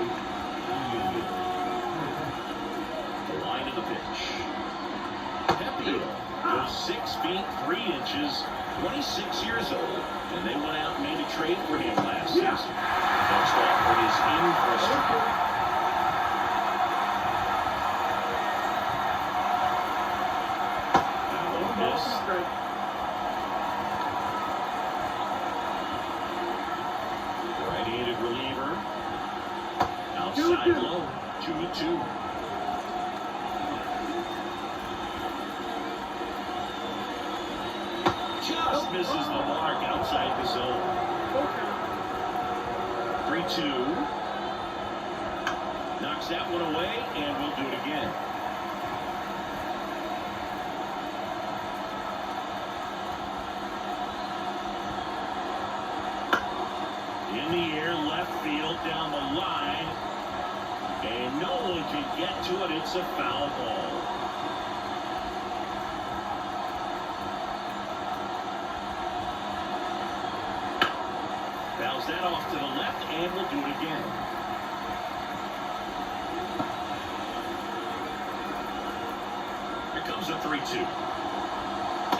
The line of the pitch. Pepe goes 6 feet 3 inches, 26 years old, and they went out and made a trade for him last season. Next offer is in for a strike. That one missed. Right-handed reliever. Outside low. 2-2. Just misses the mark outside the zone. 3-2. Knocks that one away, and we'll do it again. In the air, left field, down the line. And no one can get to it. It's a foul ball. Fouls that off to the left, and we'll do it again. Here comes a 3-2.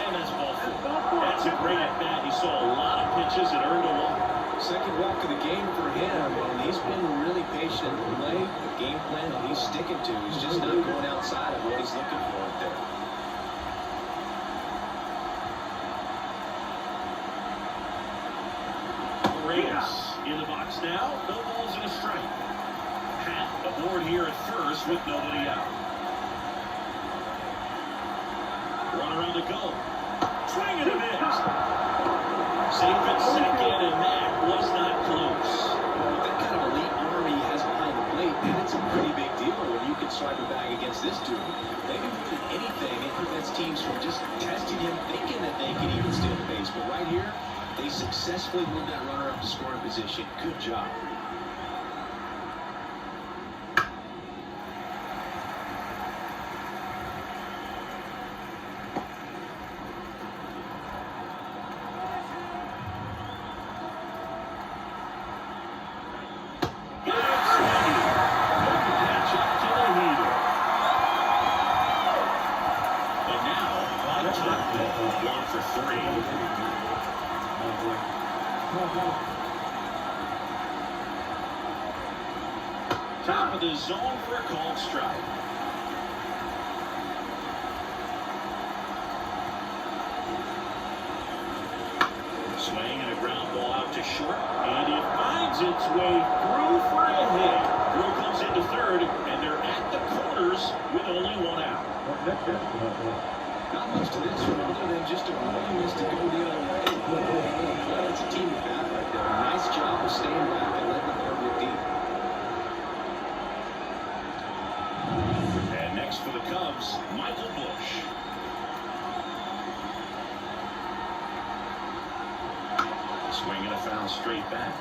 And that's ball 4. That's a great at bat. He saw a lot of pitches and earned a walk. Second walk of the game for him, and he's been really patient in play. The game plan that he's sticking to. He's just not going outside of what he's looking for up there. Rays in the box now. No balls and a strike. Pat aboard here at first with nobody out. Runner on the go. Swing and a miss. Safe at second, and that was not close. With that kind of elite arm he has behind the plate, then it's a pretty big deal when you can swipe a bag against this dude. Maybe more than anything, it prevents teams from just testing him, thinking that they can even steal the base. But right here, they successfully moved that runner up to scoring position. Good job. Top of the zone for a called strike. Swing and a ground ball out to short, and it finds its way through for a hit. Brew comes into third, and they're at the corners with only one out. Not much to this one, other than just a willingness to go the other way. It's a team bat right there. Nice job of staying back and letting the ball get deep. And next for the Cubs, Michael Bush. Swing and a foul straight back.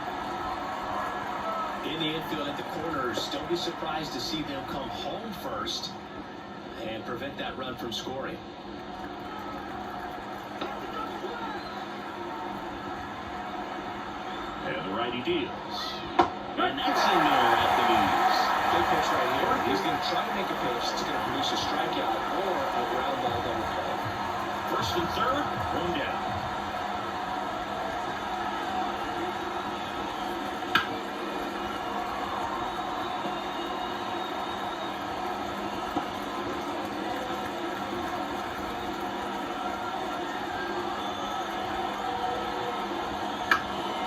In the infield at the corners, don't be surprised to see them come home first and prevent that run from scoring. And the righty deals. And that's in there at the knees. Big pitch right here. He's going to try to make a pitch that's going to produce a strikeout or a ground ball double play. First and third, one down.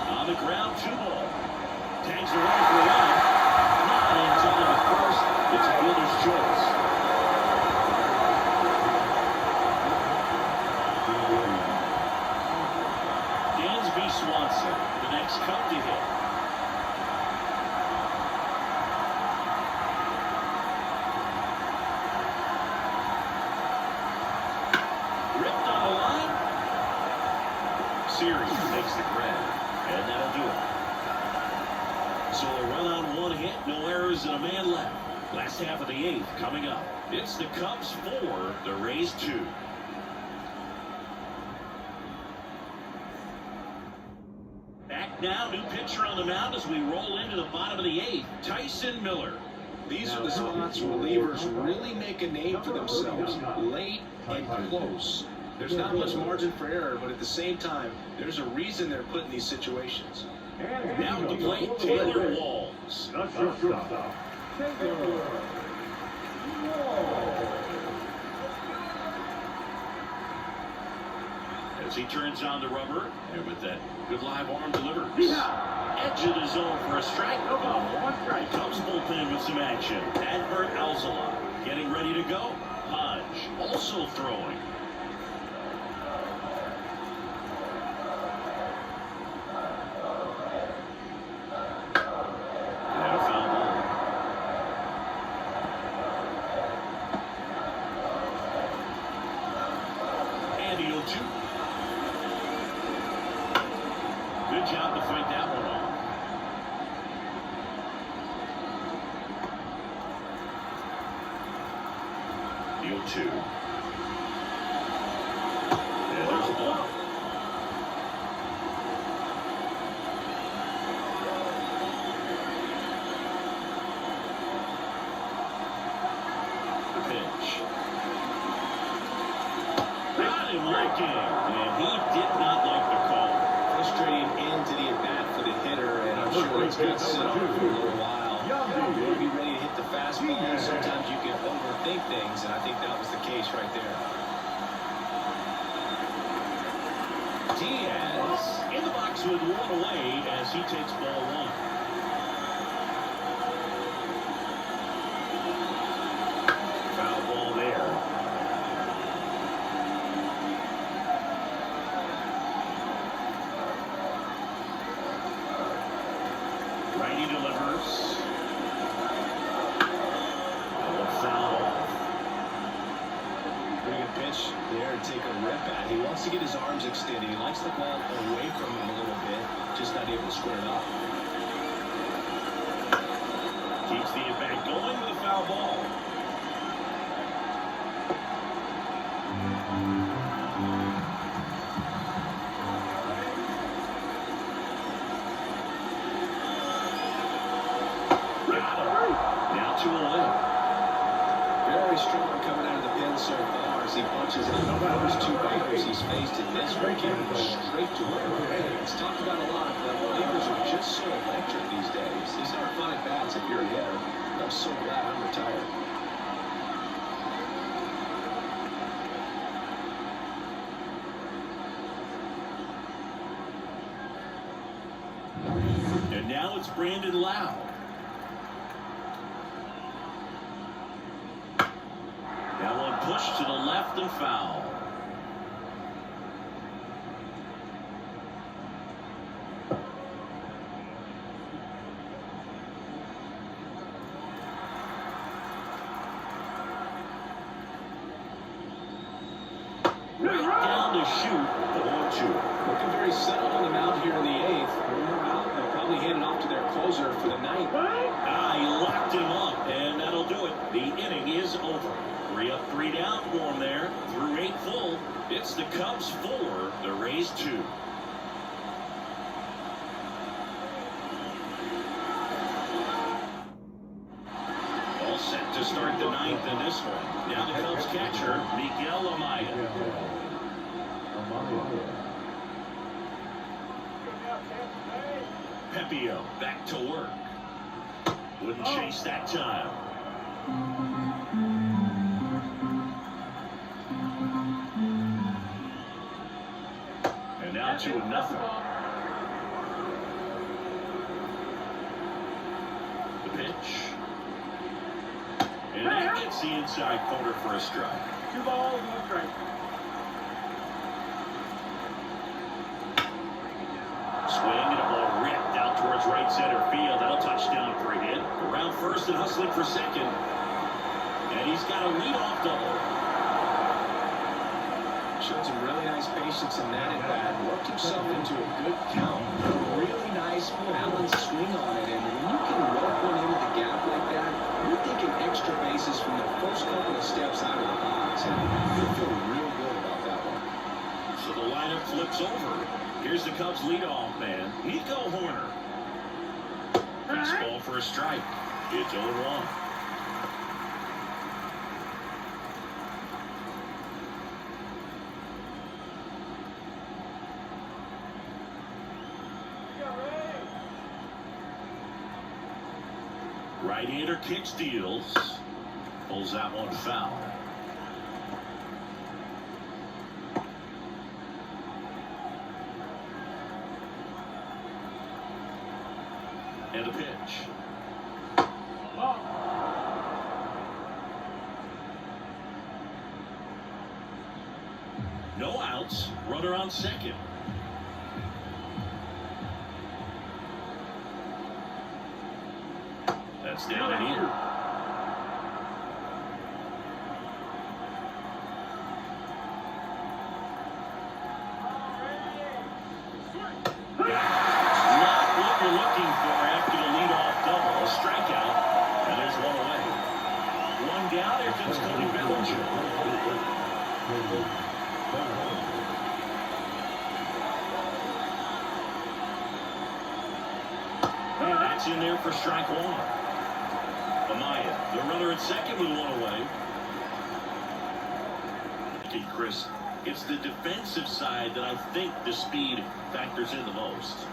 On the ground, 2-ball. Tags the runner for one. Not in time at first. It's a fielder's choice. Dansby Swanson, the next Cub to hit. Ripped on the line. Series makes the grab, and that'll do it. So a run on one hit, no errors, and a man left. Last half of the eighth coming up. It's the Cubs 4, the Rays 2. Back now, new pitcher on the mound as we roll into the bottom of the eighth, Tyson Miller. These are the spots relievers really make a name for themselves, late and close. There's not much margin for error, but at the same time, there's a reason they're put in these situations. Now at the plate, Taylor Walls. As he turns on the rubber, and with that good live arm delivers. Edge of the zone for a strike. Cubs bullpen with some action. Adbert Alzala getting ready to go. Hodge also throwing. And a foul ball. And the 0-2. Good job to fight that one off. The 0-2. And there's a ball. The pitch. Got him looking, and he did not like the call. Frustrating It's got to sit on for a little while. You'll be ready to hit the fastball. Sometimes you can overthink things, and I think that was the case right there. Diaz in the box with one away as he takes ball one. Foul ball there. Righty delivers. Foul. Pretty good pitch there to take a rip at. He wants to get his arms extended. He likes the ball away from him a little bit, just not able to square it up. Keeps the at-bat going with a foul ball. Now 2-0. Very strong coming out of the pen so far as he punches out the first two batters he's faced in this one. Straight to work. It's talked about a lot, but relievers are just so electric these days. These aren't fun at bats if you're a hitter. I'm so glad I'm retired. And now it's Brandon Lau. That one pushed to the left and foul. Right down to shoot. The 1-2. Looking very settled on the mound here in the eighth. When they're out, they'll probably hand it off to their closer for the ninth. He locked him up, and that'll do it. The inning is over. 3 up, 3 down for him there. Through 8 full. It's the Cubs 4, the Rays 2. All set to start the 9th in this one. Now the Cubs catcher, Miguel Amaya. Pepio back to work. Wouldn't chase that time. And now 2-0. The pitch. And that gets the inside corner for a strike. 2 balls, 1 strike. Swing and a ball ripped out towards right center field. That'll touchdown for a hit. Around first and hustling for second. And he's got a leadoff double. Showed some really nice patience in that at bat. Worked himself into a good count. A really nice balanced swing on it. And when you can work one into the gap like that, you're thinking extra bases from the first couple of steps out of the box. And you feel real good about that one. So the lineup flips over. Here's the Cubs leadoff man, Nico Horner. Fastball for a strike. It's 0-1. Right-hander kicks, deals. Pulls that one foul. And a pitch. No outs. Runner on second. That's down and in. Not what you're looking for after the leadoff double. A strikeout. And there's one away. One down. There comes Cody Bellinger. And that's in there for strike 1. Amaya, the runner at second with one away. Okay, Chris, it's the defensive side that I think the speed factors in the most.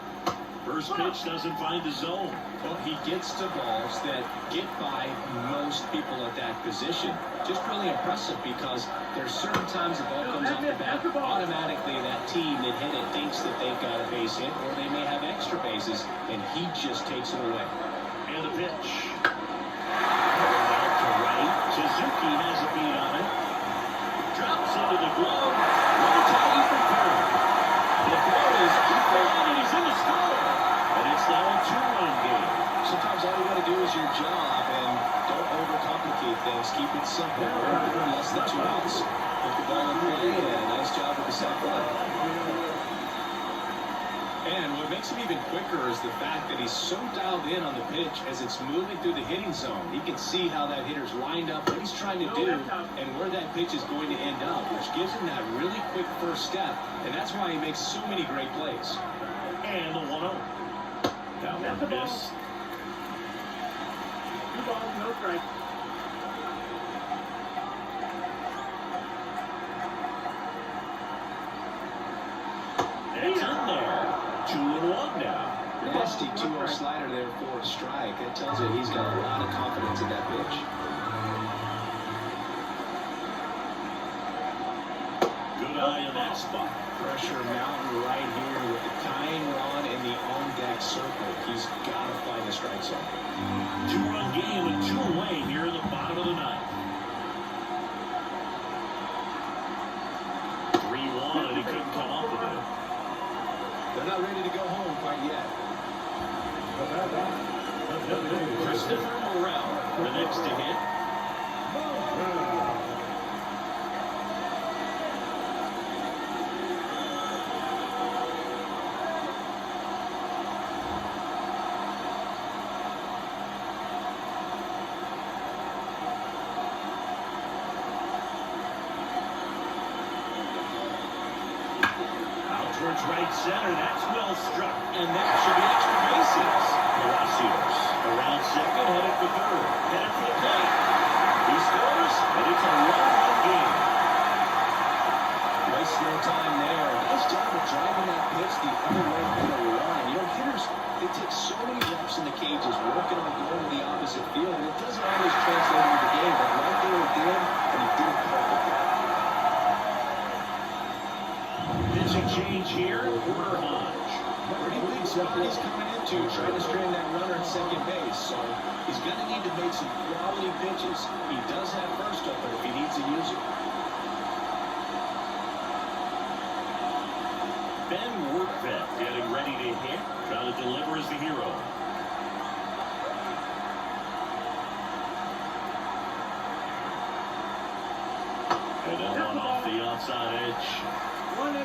First pitch doesn't find the zone. Well, he gets to balls that get by most people at that position. Just really impressive because there's certain times the ball comes off the bat, automatically that team that hit it thinks that they've got a base hit, or they may have extra bases, and he just takes it away. And the pitch. Out to right. Suzuki has a beat on it. Drops into the glove. Rotati for third. The throw is too long, and he's in the score. And it's now a 2-run game. Sometimes all you got to do is your job, and don't overcomplicate things. Keep it simple. Less than 2 outs. Put the ball in play, and nice job with the sac fly. And what makes him even quicker is the fact that he's so dialed in on the pitch as it's moving through the hitting zone. He can see how that hitter's lined up, what he's trying to do, and where that pitch is going to end up, which gives him that really quick first step, and that's why he makes so many great plays. And the 1-0. That one missed. 2 balls, no strikes. It's in there. 2-1 now. Nasty 2-0 slider there for a strike. That tells you he's got a lot of confidence in that pitch. Good eye in that spot. Pressure mountain right here with the tying run in the on-deck circle. He's got to find the strike zone. 2-run game and 2 away here in the bottom of the 9th. 3-1, and he couldn't come up with it. They're not ready to go home quite yet. Christopher Morel, the next to hit. Towards right center, that's well struck, and that should be extra bases. Palacios around second, headed for third, headed for the plate. He scores, and it's a one-run game. Waste no time there. Nice job of driving that pitch the other way from the line. You know, hitters, they take so many reps in the cages, working on going to the opposite field, and it doesn't always translate into the game, but right there it did, and he did it perfectly. Change here, Porter Hodge. Pretty big spot he's coming into, trying to strand that runner at second base. So he's going to need to make some quality pitches. He does have first up, but if he needs to use it. Ben Workvet getting ready to hit, trying to deliver as the hero. And then one off the outside edge. 1-0.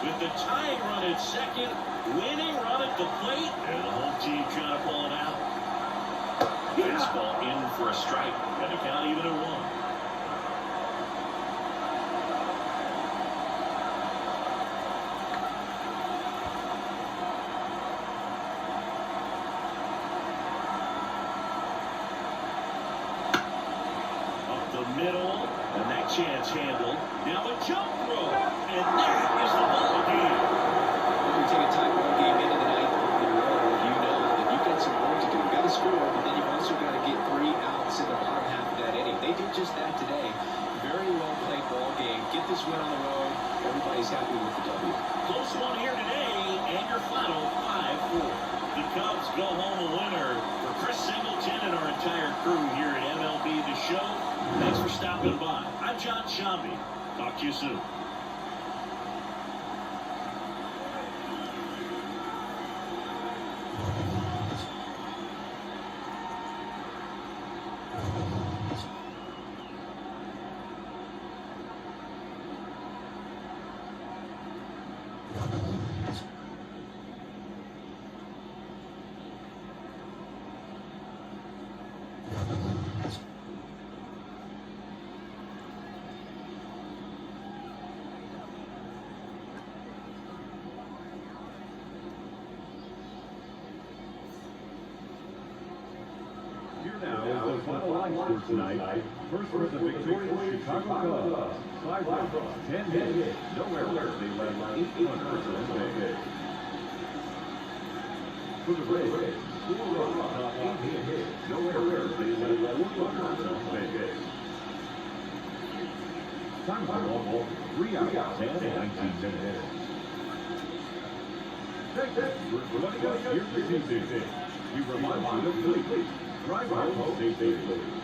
With the tying run at second, winning run at the plate, and the whole team trying to pull it out. Fastball in for a strike, and the count even at 1. Middle, and that chance handled. Now the jump throw, and that is the ball game. When you take a tie ball game into the 9th in a row, you know that you've got some work to do. You've got to score, but then you've also got to get 3 outs in the bottom half of that inning. They did just that today. Very well played ball game. Get this win on the road. Everybody's happy with the W. Close one here today, and your final 5-4. The Cubs go home a winner. For Chris Singleton and our entire crew here at MLB The Show, thanks for stopping by. I'm John Shambi. Talk to you soon. highlights for tonight. First for the victorious Chicago Cubs. 5 runs, 10 hits, no errors. They led 8 runners on base. For the Rays, 4 runs, 8 hits, no errors. They led 4 runners on base. Time for ball, 3 outs and 19 minutes. Thank you for joining us here this evening. We remind you to please drive home safely.